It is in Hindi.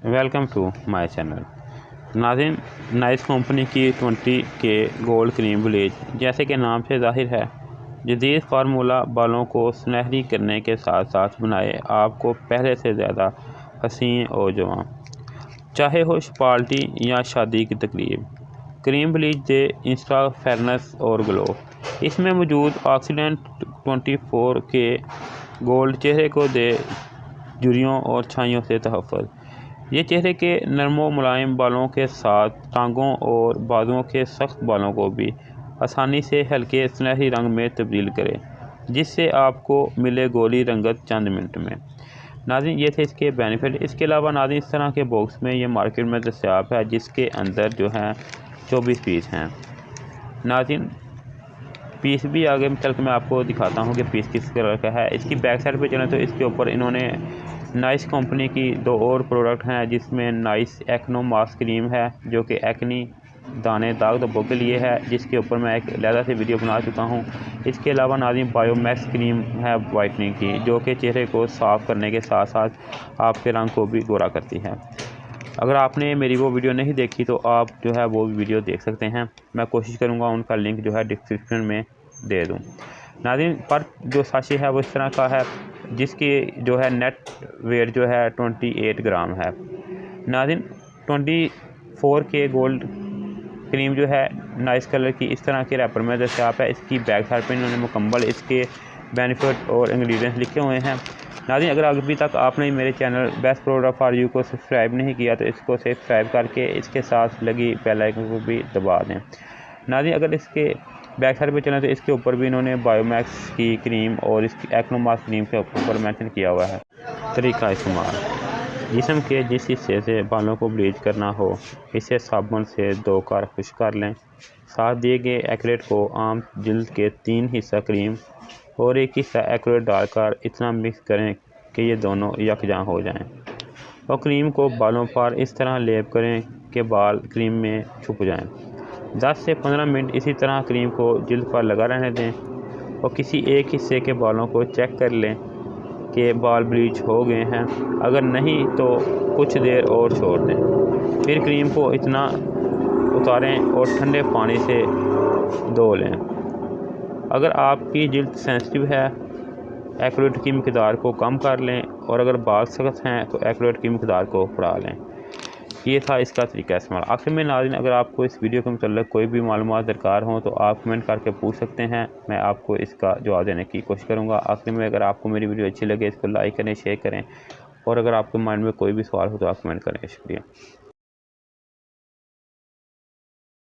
Welcome to my channel. नाज़रीन, नाइस कंपनी की 20 के गोल्ड क्रीम ब्लीच जैसे कि नाम से जाहिर है, जदीद फार्मूला बालों को सुनहरी करने के साथ साथ बनाए आपको पहले से ज़्यादा हसीन और जवां, चाहे हो पार्टी या शादी की तकरीब। क्रीम ब्लीच दे इंस्टा फेयरनेस और ग्लो। इसमें मौजूद ऑक्सीडेंट 24 के गोल्ड चेहरे को दे झुर्रियों और छाइयों से तहफ़्फ़ुज़। ये चेहरे के नरमो मुलायम बालों के साथ टांगों और बाजुओं के सख्त बालों को भी आसानी से हल्के सुनहरी रंग में तब्दील करे, जिससे आपको मिले गोरी रंगत चंद मिनट में। नाज़रीन, ये थे इसके बेनिफिट। इसके अलावा नाज़रीन, इस तरह के बॉक्स में ये मार्केट में दस्तयाब है, जिसके अंदर जो है 24 पीस हैं। नाज़रीन, पीस भी आगे चल के मैं आपको दिखाता हूँ कि पीस किस कलर का है। इसकी बैक साइड पे चलें तो इसके ऊपर इन्होंने नाइस कंपनी की दो और प्रोडक्ट हैं, जिसमें नाइस एक्नो मास्क क्रीम है जो कि एक्नी दाने दाग धब्बों के लिए है, जिसके ऊपर मैं एक अलहदा से वीडियो बना चुका हूँ। इसके अलावा नाज़रीन, बायोमैक्स क्रीम है वाइटनिंग की, जो कि चेहरे को साफ़ करने के साथ साथ आपके रंग को भी गोरा करती है। अगर आपने मेरी वो वीडियो नहीं देखी तो आप जो है वो वीडियो देख सकते हैं। मैं कोशिश करूँगा उनका लिंक जो है डिस्क्रिप्शन में दे दूँ। नाज़रीन, पर जो साशे है वो इस तरह का है, जिसकी जो है नेट वेट जो है 28 ग्राम है। नाज़रीन, 24 के गोल्ड क्रीम जो है नाइस कलर की इस तरह के रैपर में दस्तयाब है। इसकी बैक साइड पर इन्होंने मुकम्मल इसके बेनिफिट और इंग्रेडिएंट्स लिखे हुए हैं। नाज़रीन, अगर अभी तक आपने मेरे channel best product for you को सब्सक्राइब नहीं किया तो इसको सब्सक्राइब करके इसके साथ लगी बेल आइकन को भी दबा दें। नाज़रीन, अगर इसके बैक साइड पे चलें तो इसके ऊपर भी इन्होंने बायोमैक्स की क्रीम और इसकी एक्नो मास्क क्रीम के ऊपर मेंशन किया हुआ है। तरीका इस्तेमाल: जिस्म के जिस हिस्से से बालों को ब्लीच करना हो, इसे साबुन से धोकर खुश्क कर लें। साथ दिए गए एक्रेट को आम जिल्द के 3 हिस्सा क्रीम और 1 हिस्सा एक्रेट डालकर इतना मिक्स करें कि ये दोनों यकजां हो जाएं, और क्रीम को बालों पर इस तरह लेप करें कि बाल क्रीम में छुप जाएं। 10 से 15 मिनट इसी तरह क्रीम को जिल्द पर लगा रहने दें और किसी एक हिस्से के बालों को चेक कर लें कि बाल ब्लीच हो गए हैं। अगर नहीं तो कुछ देर और छोड़ दें। फिर क्रीम को इतना उतारें और ठंडे पानी से धो लें। अगर आपकी जिल्द सेंसिटिव है, एक्रेट की मिकदार को कम कर लें, और अगर बाल सख्त हैं तो एक्रेट की मिकदार को बढ़ा लें। ये था इसका तरीका इस्तेमाल। आखिर में नाज़रीन, अगर आपको इस वीडियो के मतलब कोई भी मालूमात दरकार हो तो आप कमेंट करके पूछ सकते हैं, मैं आपको इसका जवाब देने की कोशिश करूँगा। आखिर में अगर आपको मेरी वीडियो अच्छी लगे इसको लाइक करें, शेयर करें, और अगर आपके माइंड में कोई भी सवाल हो तो आप कमेंट करें। शुक्रिया।